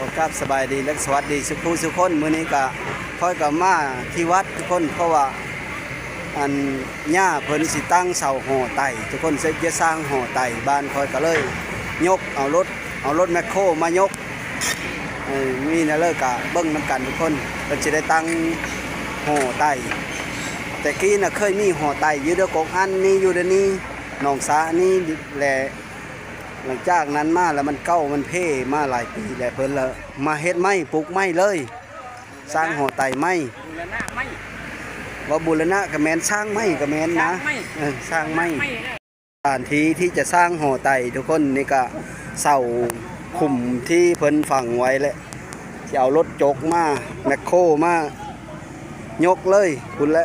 ขอกราบสบายดีและสวัสดีสุขสุขคนมื้อนี้ก็ค่อยกับมาที่วัดทุกคนเพราะว่าอันย่าเพิ่นสิตั้งเสาหอไต่ทุกคนจะสร้างหอไต่บ้านค่อยก็เลยยกเอารถแมคโครมายกมีนะเลิกกะเบิ่งนำกันทุกคนเพิ่นสิได้ตั้งหอไต่แต่กี้น่ะเคยมีหอไต่อยู่เด้อกกอันนี้อยู่เดี๋ยวนี้หนองสานี่แหละหลังจากนั้นมาแล้วมันเก้ามันเพ่มาหลายปีแล้วเพิ่นละมาเฮ็ดไม้ปลูกไม้เลยสร้างหอไต่ไม้ว่าบูรณะก็แม่นสร้างไม้ก็แม่นนะสร้างไม้สถานที่ที่จะสร้างหอไต่ทุกคนนี่ก็เสาคุมที่เพิ่นฝังไว้แหละจะเอารถจกมาแมคโครมายกเลยคุณและ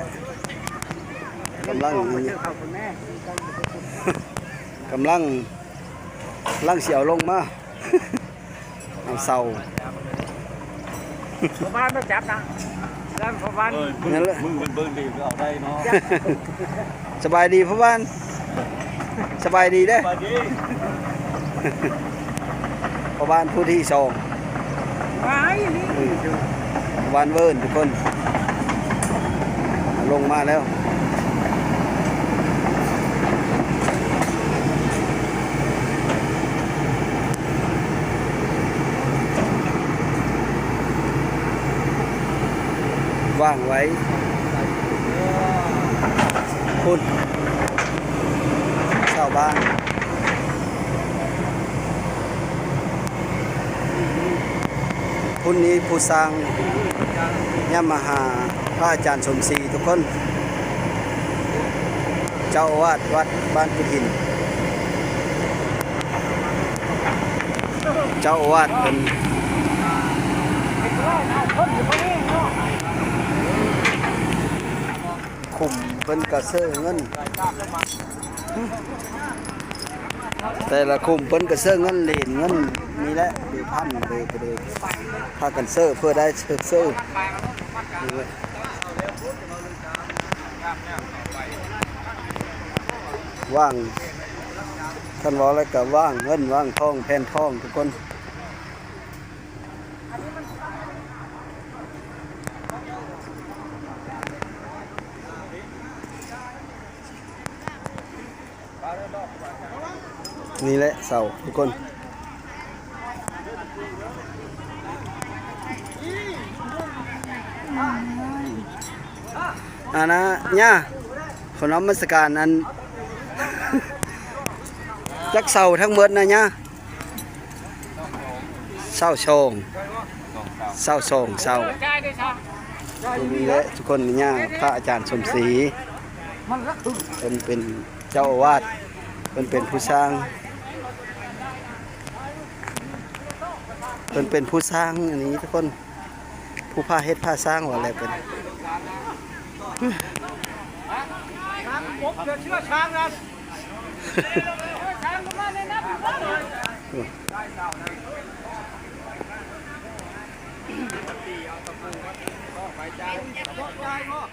กำลังเสียวลงมาเอาเสาพ่อบ้านไม่จับนะแล้วพ่อบ้านนั่นแหละมึงเป็นเบิ้งดีก็เอาได้เนาะสบายดีพ่อบ้านสบายดีเด้พ่อบ้านผู้ที่สองพ่อบ้านเวิร์นทุกคนลงมาแล้วว่างไว้คุณชาวบ้านคุณนี้ผู้สร้างยะมหาพระอาจารย์สมศรีทุกคนเจ้าอาวาสวัดบ้านกุฎหินเจ้าอาวาสเป็นคุมเป็นกระเซาะเงินแต่ละคุมเป็นกระเซาะเงินเหรียญเงินนี่แหละดูพันเลยพากันเซอร์เพื่อได้เซอร์ว่างท่านบอกอะไรก็ว่างเงินว่างทองแผ่นทองทุกคนนี่แหละเสาทุกคนนะย่าขอนมัสการอันจักเสาทั้งหมดนะย่าเสาชงเสานี่แหละทุกคนย่าพระอาจารย์สมศรีเป็นเจ้าอาวาสเป็นผู้สร้างเป็นผู้สร้างอันนี้ทุกคนผู้พาเฮ็ดพาสร้างว่าอะไรเป็น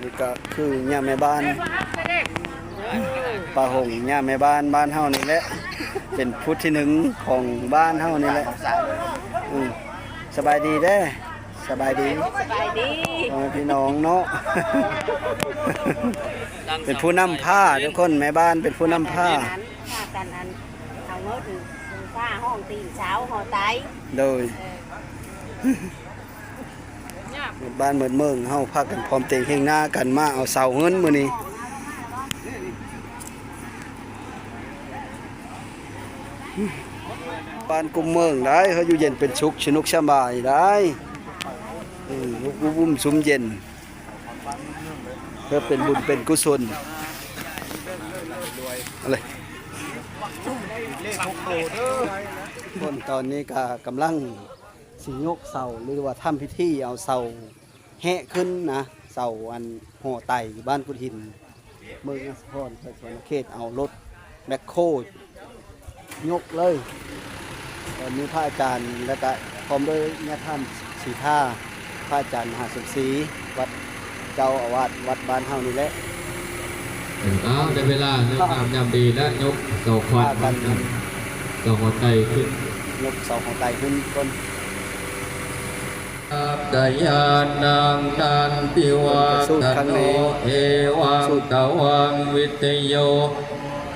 นี่ก็คือย่าแม่บ้านป้าหงย่าแม่บ้านเฮานี่แหละเป็นพุทธที่หนึ่งของบ้านเฮานี่แหละสบายดีเด้สบายดีพี่น้องเนาะเป็นผู้นำผ้าทุกคนแม่บ้านเป็นผู้นำผ้ากันอันเอาเงินผ้าห้องตีนเช้าห่อไตโดยบ้านเหมือนเมืองเฮาพากันพร้อมเต็งเฮงหน้ากันมาเอาเสาเงินมื้อนี้บ้านกุมเมืองได้เขาอยู่เย็นเป็นสุขสนุกสบายได้วุ่มสุมเย็นเพื่อเป็นบุญเป็นกุศลอะไรคนตอนนี้ก็กำลังสิยกเสาหรือว่าทำพิธีเอาเสาแห่ขึ้นนะเสาอันห่อไต่บ้านกุฎหินเมืองสะพรไปสวนเขตเอารถแมคโครยกเลยตอนนี้พระอาจารย์และก็พร้อมด้วยญาติธรรมสีท่าพระอาจารย์มหาสมศรีวัดเจ้าอาวาสวัดบ้านเฮานี่แหละ ในเวลาเนื้องามยามดีและยกเสาควันเสาหัวใจขึ้นยกเสาหัวใจขึ้นต้น กายานังนันติวัตโนเอวังกวังวิทโย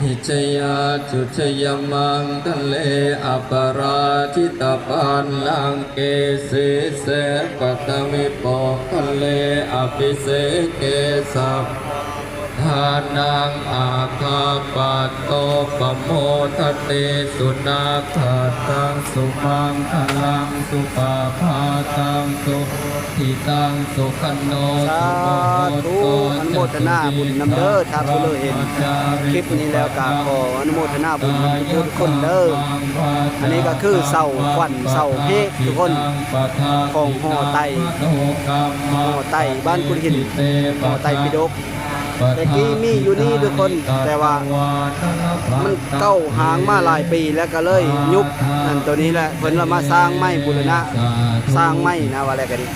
หิจยาจุจยมังทะเลอัปราชิตปันลังเกสิเสปัตมิปอกทะเลอภิเสเกสัพทานังอาคาปัตโตปโมทเตสุนาคาตังสุมังคลังสุปาภาตังสุทิตังสุขันโน สา สุโม ธุ โห อนุโมทนาบุญนำเด้อถ้าผู้เลยเห็นคลิปนี้แล้วก็ขออนุโมทนาบุญทุกคนเด้ออันนี้ก็คือเสาขวัญเสาเพกทุกคนของหอไตบ้านกุฎหินหอไตปิฎกแต่กี้มีอยู่นี่ทุกคนแต่ว่ามันเก้าหางมาหลายปีแล้วก็เลยยุบนั่นตัวนี้แหละเพิ่นว่ามาสร้างไม้บูรณะสร้างไม้นะว่าอะไรกันดิ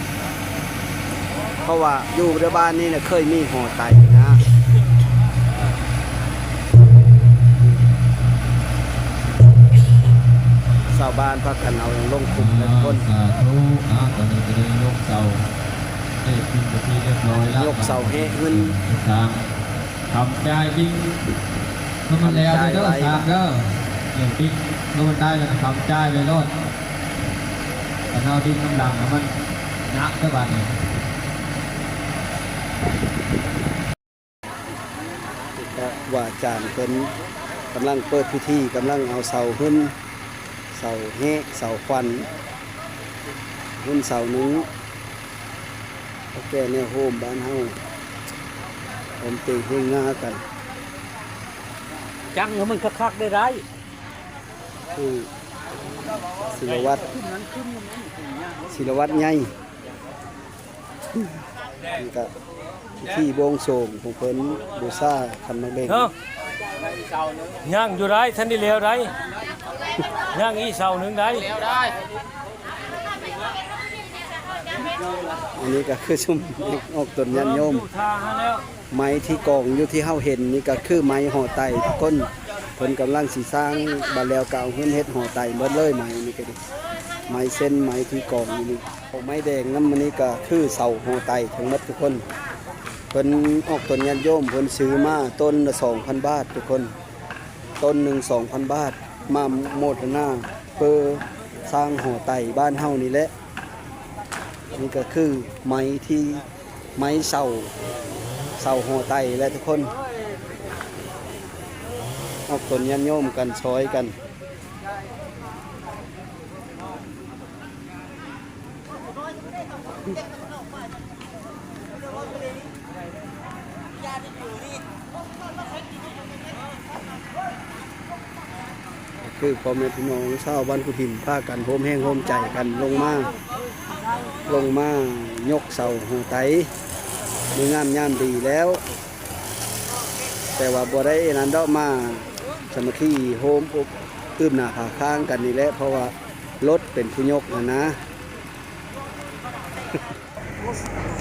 เพราะว่าอยู่ในบ้านนี้เนี่ยเคยมีหอไตนะชาวบ้านพักกันเอาลงคุมกันคน สาธุตอนนี้จะได้ยกเสาได้ขึ้นไปที่เรียบร้อยแล้ว ยกเสาเฮเงิน ทางทำใจจริงก็มันแล้วเด้อทางเด้ออย่างปิ๊กก็มันได้แล้วทำใจไปรอดแต่เราดิ้นน้ำดังมันหนักสักวันนี้ ว่าอาจารย์เพิ่นกำลังเปิดพิธีกำลังเอาเสาหึ้นเสาเฮเสาควันหึ้นเสาหนึงโอเคเนี่ยโฮมบ้านเฮาผมตีเฮงงากัน จังมันคักๆได้ไร คือศิลวัตรใหญ่นี่ก็ที่บวงสรวงของเพิ่นบูชาคันนักเล่น เนาะย่างอยู่ไรท่านได้เลี้ยวไรย่างอีเสาหนึ่งไร อันนี้ก็คือชุมออกต้นยันโยม ทางแล้ว ไม้ที่กองอยู่ที่เฮาเห็นนี่ก็คือไม้ห่อไตทุกคนเพิ่นกำลังสิสร้างบาแล้วก็เอาเฮือนเฮ็ดห่อไตหมดเลยไม้นี่ก็ดิไม้เส้นไม้ที่กองอยู่นี่ของไม้แดงนำมันนี่ก็คือเสาห่อไตทั้งหมดทุกคนเพิ่นออกต้นยันโยมเพิ่นซื้อมาต้นละ 2,000 บาททุกคนต้นหนึง 2,000 บาทมาโมทนาเพื่อสร้างห่อไตบ้านเฮานี่แหละนี่ก็คือไม้ที่ไม้เสาห่อไตและทุกคนออกต้นยันโยมกันช้อยกันคือพ่อแม่พี่น้องชาวบ้านกุฎหินพากันโฮมแห้งโฮมใจกันลงมายกเสาห่อไตมืองามยามดีแล้ว แต่ว่าบ่ได้นั้นดอกมาสามัคคีโฮมอบตื้มหน้าผาข้างกันนี่แหละเพราะว่ารถเป็นผู้ยกนะ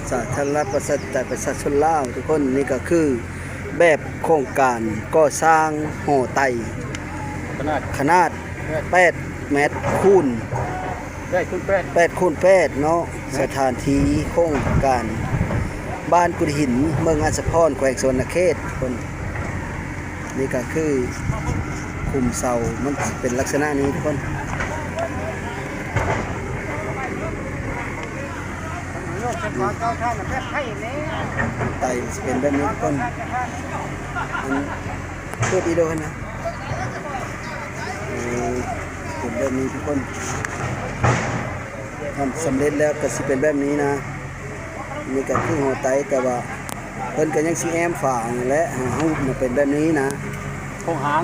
สาธารณประชาชนลาวทุกคนนี่ก็คือแบบโครงการก่อสร้างหอไตขนาด8 เมตรคูณ8 คูณ 8เนาะสถานที่โครงการบ้านกุฎหินเมืองอัศพรแขวงสวนเขตคนนี่ก็คือคุมเสามันเป็นลักษณะนี้ทุกคนไตเป็นแบบนี้ทุกคนเพื่อดีโดนนะเป็นแบบนี้ทุกคนทำสำเร็จแล้วก็สิเป็นแบบนี้นะนี่ก็คือหัวไตแต่ว่าเพิ่นก็ยังสิแอมฝางและหาหูมันเป็นแบบนี้นะโครงหา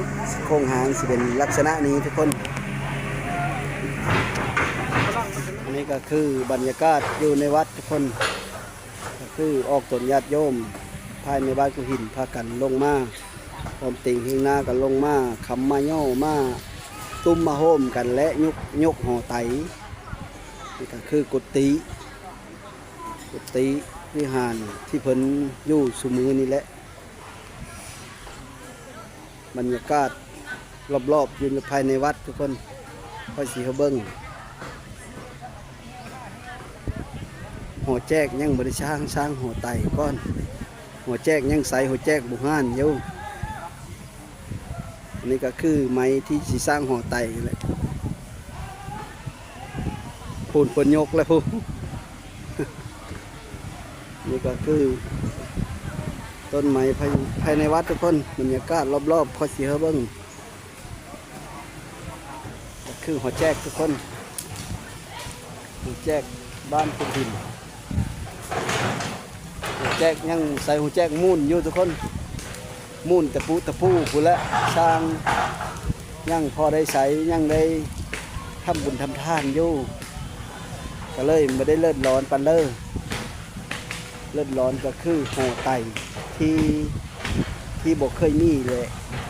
งสิเป็นลักษณะนี้ทุกคนอันนี้ก็คือบรรยากาศอยู่ในวัดทุกคนก็คือออกต้นญาติโยมภายในบ้านกุฎหินพากันลงมาพร้อมติ่งหิงหน้ากันลงมาคำมาย่อมาตุ้มมาโฮมกันและยกห่อไตนี่ก็คือกุฏิวิหารที่เพิ่นอยู่สุมือนี่แหละบรรยากาศรอบๆอยู่ภายในวัดทุกคนค่อยสีเขาเบิ้ง หัวแจกยังบ่ได้สร้างหัวไตก่อนหัวแจกยังใสหัวแจกบ่ฮ้านอยู่อันนี้ก็คือไม้ที่สิสร้างหัวไตนี่แหละพูนเพิ่นยกแล้วพูน นี่ก็คือต้นไม้ภายในวัดทุกคนบรรยากาศรอบๆพอสิเฮาเบิ่งก็คือหัวแจกทุกคนหัวแจกบ้านพุทธินหัวแจกยังใส่หัวแจกมูนอยู่ทุกคนมูนตะปูผู้ละสร้างยังพอได้ใส่ยังได้ทำบุญทำทานอยู่ก็เลยไม่ได้เลิศร้อนปันเลิศร้อนก็คือห่อไตที่บอกเคยมีเลย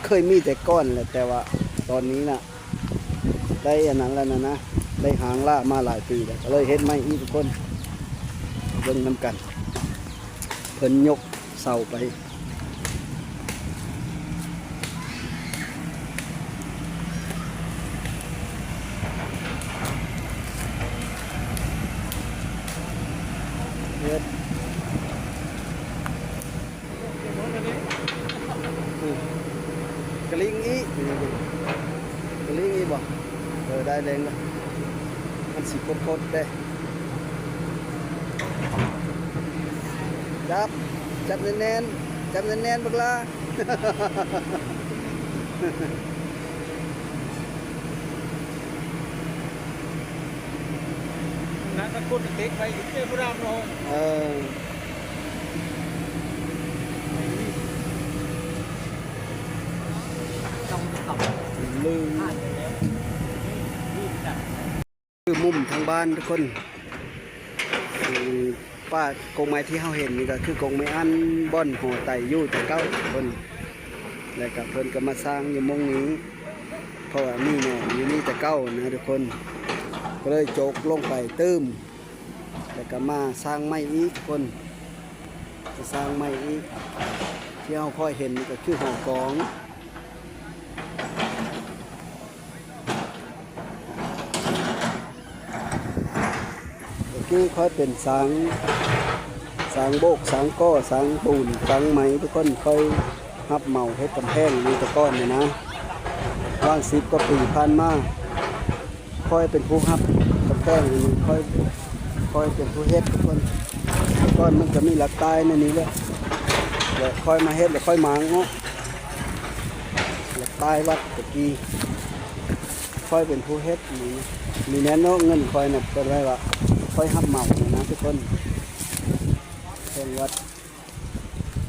เคยมีแต่ก้อนแหละแต่ว่าตอนนี้น่ะได้อันนั้นแล้วนะได้หางล่ามาหลายปีแล้วก็เลยเฮ็ดไม่อีกทุกคนเบิ่งน้ำกันเพิ่นยกเสาไปเฮ็ดกระลิงอีกระลิงอีบ่ได้แรงแล้วมันสิโคตรได้จับแน่นๆจับแน่นๆบักลา นั่นตะกุดเต็กไปเจ้าพระรามลง ลืมคือมุมทางบ้านทุกคนป้ากงไม้ที่เฮาเห็นนี่ก็คือกงไม้อันบ่อนห่อไตอยู่แต่เก้าคนแล้วก็เพิ่นก็มาสร้างอยู่มงนี้เพราะว่ามีแน่อยู่นี่แต่เก้านะทุกคนก็เลยโจกลงไปตื้มแล้วก็มาสร้างไม้อีกคนจะสร้างไม้อีกที่เฮาค่อยเห็นนี่ก็คือห่อกองนี่ค่อยเป็นสางโบกสางก้อสางปูนสางไหมทุกคนค่อยฮับเมาให้กำแพงมีตะก้อนเนี่ยนะว่าง10 กว่าปีผ่านมาค่อยเป็นผู้ฮับกำแพงนี่ค่อยเป็นผู้เฮ็ดทุกคนตะก้อนมันจะมีหลักตายในนี้แหละแล้วค่อยมาเฮ็ดแล้วค่อยมาเงาะหลักตายวัดตะกี้ค่อยเป็นผู้เฮ็ดนี่มีแน่นอนเงินค่อยน่ะเป็นไรวะค่อยฮับเมานะทุกคนเป็นวัด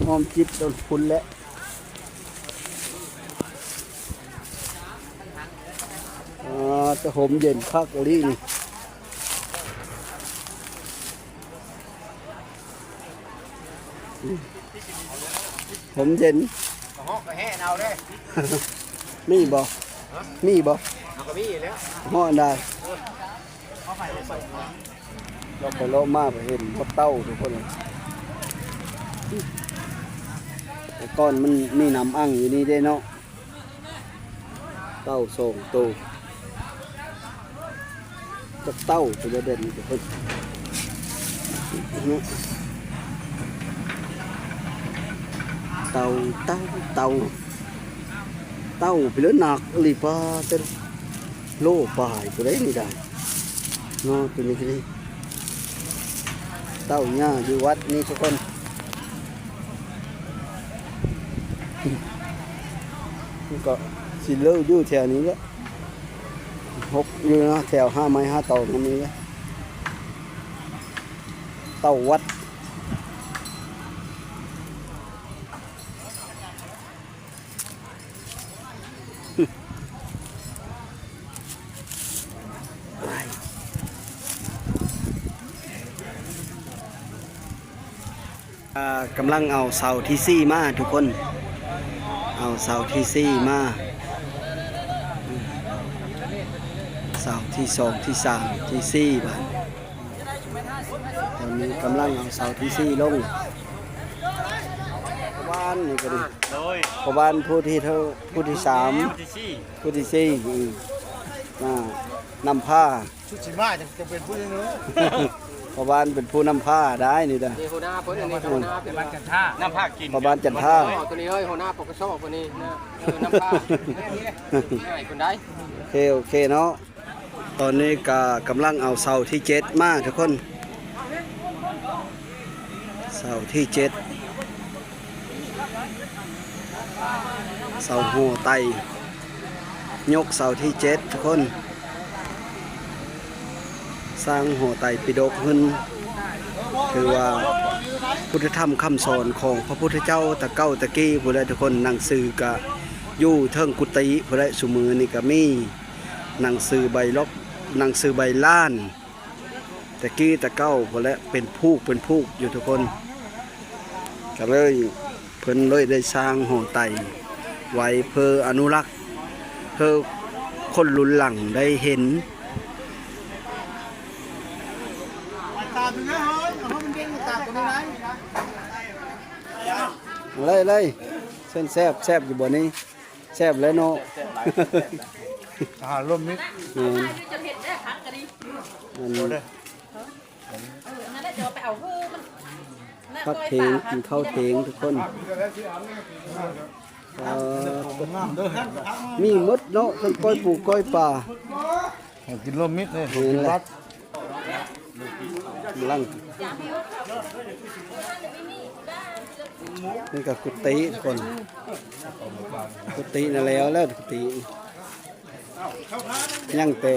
หอมจิบต้นพุนและจะหอมเย็นคักอลีนี่หอมเย็น ห้องก็แห่เอาได้ มีบ่มีบ่ เอาก็มีแล้ว ห่อได้เราไปโลมาไปเห็นพดเต้าทุกคนแต่ก้อนมันมีน้ำอั้งอยู่นี่ได้เนาะเต้าส่งโตกับเต้าตัวเด่นทุกคนเต้าไปเลยหนักหรือเปล่าเต้นโลป่ายตัวได้ไม่ได้เนาะตัวนี้ก็ได้เต้าหญ้าอยู่วัดนี่ทุกคนก็สิเลิกอยู่แถวนี้ก็6อยู่นะแถว5 ไม้ 5 ตอกมันนี้ก็เต้าวัดกำลังเอาเสาที่4มาทุกคนเอาเสาที่4มาเสาที่2ที่3ที่4บ้านตอนนี้กำลังเอาเสาที่4ลงบ้านนี่ก็ดีพอบ้านผู้ที่3ผู้ที่4นำผ้า ชุดสีมาจะเป็นผู้นึง พอบานเป็นผู้นำผ้าได้นี่เด้อ นี่หัวหน้าเพิ่นอันนี้หัวหน้าเป็นบ้านกันท่าน้ำผ้ากิน พอบานจันท่า ตัวนี้เฮ้ยหัวหน้าปกสคนนี้นะน้ำผ้าง่ายคนได้ โอเคเนาะตอนนี้ก็กำลังเอาเสาที่7มาทุกคนเสาที่7เสาโหไตยกเสาที่7ทุกคนสร้างโหไตปิฎกขึ้นคือว่าพุทธธรรมคำสอนของพระพุทธเจ้าตะเก้าตะกี้ผู้ใดทุกคนหนังสือก็อยู่เทิงกุฏิผู้ใดสุมือนี่ก็มีหนังสือใบลบหนังสือใบล้านตะกี้ตะเก้าผู้ใดเป็นพูกอยู่ทุกคนก็เลยเพิ่นเลยได้สร้างโหไตไว้เพื่ออนุรักษ์เพื่อคนรุ่นหลังได้เห็นเลยเส้นแซบอยู่บนนี้แซบเลยเนาะร่มมิดพักเทงกินข้าวเทงทุกคนมีมดเนาะทั้งก้อยปูก้อยปลา กินร่มมิดเลย เห็นแล้วลังนี่ก็กุฏิคนกุฏินั่นแล้วกุฏิยังแต่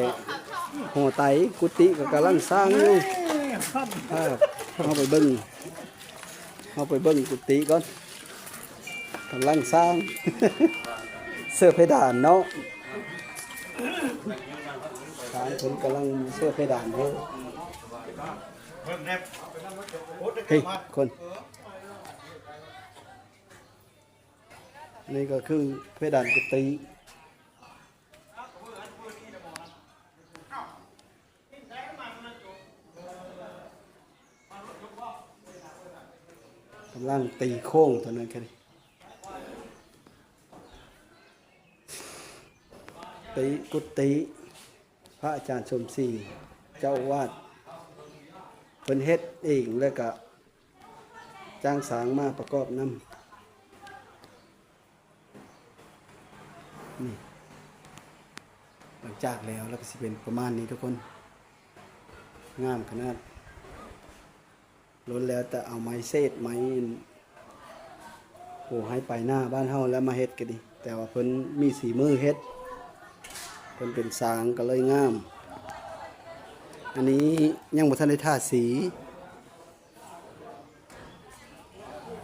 หัวไตกุฏิก็กำลังสร้างอยู่เข้าไปเบิ้งกุฏิก่อนกำลังสร้าง เสื้อเพดานเนาะทางคนกำลังเสื้อเพดานเฮ้ยคนนี่ก็คือเพดานกุฏิกำลังตีโค้งตัวนั้นแค่นี้ตีกุฏิพระอาจารย์สมศรีเจ้าวาดเพิ่นเฮ็ดเองแล้วก็จ้างสางมาประกอบน้ำนี่หลังจากแล้วก็สิเป็นประมาณนี้ทุกคนงามขนาดล้นแล้วแต่เอาไม้เศษไม้โอ้ให้ไปหน้าบ้านเฮาแล้วมาเฮ็ดก็ดีแต่ว่าเพิ่นมีสีมือเฮ็ดเพิ่นเป็นสางก็เลยงามอันนี้ยังบ่ทันได้ทาสี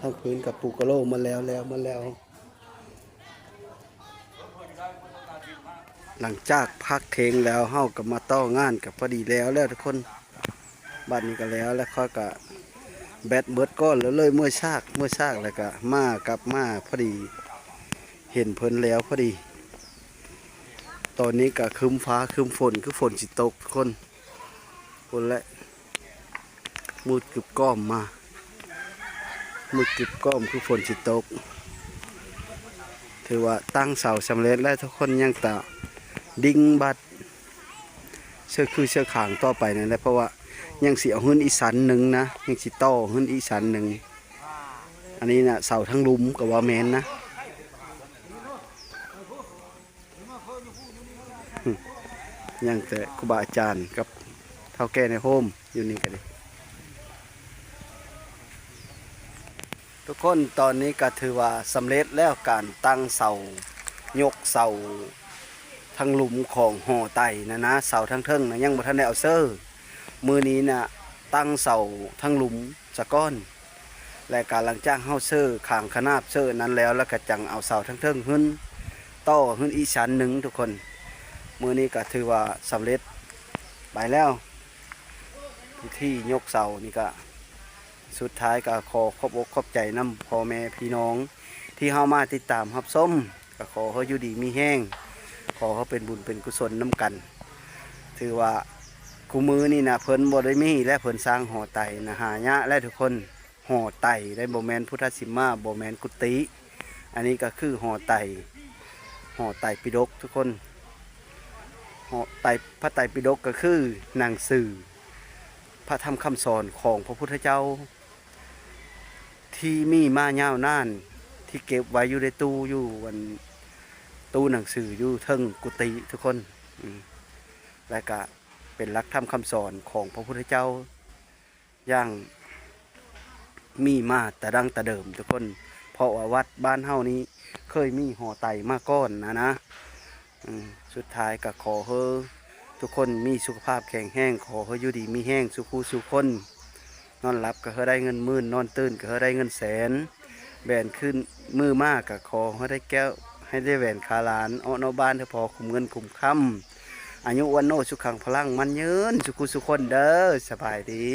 ทั้งพื้นกับปูกระโลมาแล้วหลังจากพักเทงแล้วเฮาก็มาต่องานกับพอดีแล้วทุกคนบัดนี้ก็แล้วค่อยก็แบตเบิดก้อนแล้วเลยเมื่อชากแล้วก็มาพอดีเห็นเพิ่นแล้วพอดีตอนนี้ก็ครึ้มฟ้าครึ้มฝนคือฝนสิตกทุกคนและมืดกึบก้อมมามืดกึบก้อมคือฝนสิตกถือว่าตั้งเสาสำเร็จแล้วทุกคนยังตะดิ่งบัดเชื่อขางต่อไปนั่นแหละเพราะว่ายังสิเอาหื้นอีสันหนึ่งนะยังสิต่อหื้นอีสันหนึ่งอันนี้นะเสาทั้งลุมกับว่าแมนนะยังแต่ครูบาอาจารย์กับเท่าแก่ในโฮมอยู่นี่กันดิทุกคนตอนนี้ก็ถือว่าสำเร็จแล้วการตั้งเสายกเสาทั้งหลุมของห่อไตนะเสาทั้งเทิงนะยังบ่ทันได้เอาเซอร์มือนี้นะตั้งเสาทั้งหลุมสะก้อนและการหลังจากเฮาเซอร์ขางขนาบเซอร์นั้นแล้วก็จังเอาเสาทั้งเทิงขึ้นต่อขึ้นอีชั้นหนึ่งทุกคนมือนี้ก็ถือว่าสำเร็จไปแล้วที่ยกเสานี่ก็สุดท้ายก็ขอขอบอกขอบใจน้ำพ่อแม่พี่น้องที่เฮามาติดตามรับชมก็ขอเขาอยู่ดีมีแห้งขอเขาเป็นบุญเป็นกุศลน้ำกันถือว่ากูมือนี่นะเพิ่นบ่ได้มีและเพิ่นสร้างหอไตนะหายะและทุกคนหอไตได้บ่แม่นพุทธสิมาบ่แม่นกุฏิอันนี้ก็คือหอไตปิฎกทุกคนหอไตพระไตรปิฎกก็คือหนังสือ พระธรรมคำสอนของพระพุทธเจ้า ที่มีมายาวนานที่เก็บไว้อยู่ในตู้อยู่วันตู้หนังสืออยู่เทิงกุฏิทุกคนและก็เป็นหลักธรรมคำสอนของพระพุทธเจ้าอย่างมีมาแต่ดั้งแต่เดิมทุกคนเพราะว่าวัดบ้านเฮานี้เคยมีหอไตมาก่อนนะสุดท้ายก็ขอให้ทุกคนมีสุขภาพแข็งแรงขอให้อยู่ดีมีแห้งสุขุสุขคนนอนหลับก็ให้ได้เงินหมื่นนอนตื่นก็ให้ได้เงินแสนแบนขึ้นมือมากก็ขอให้ได้แก้วให้ได้แหวนคาหลานเอาเนาบ้านเถอะพอคุมเงินคุมคำอายุวันโนสุขังพลังมันยืนสุขุสุขคนเด้อสบายดี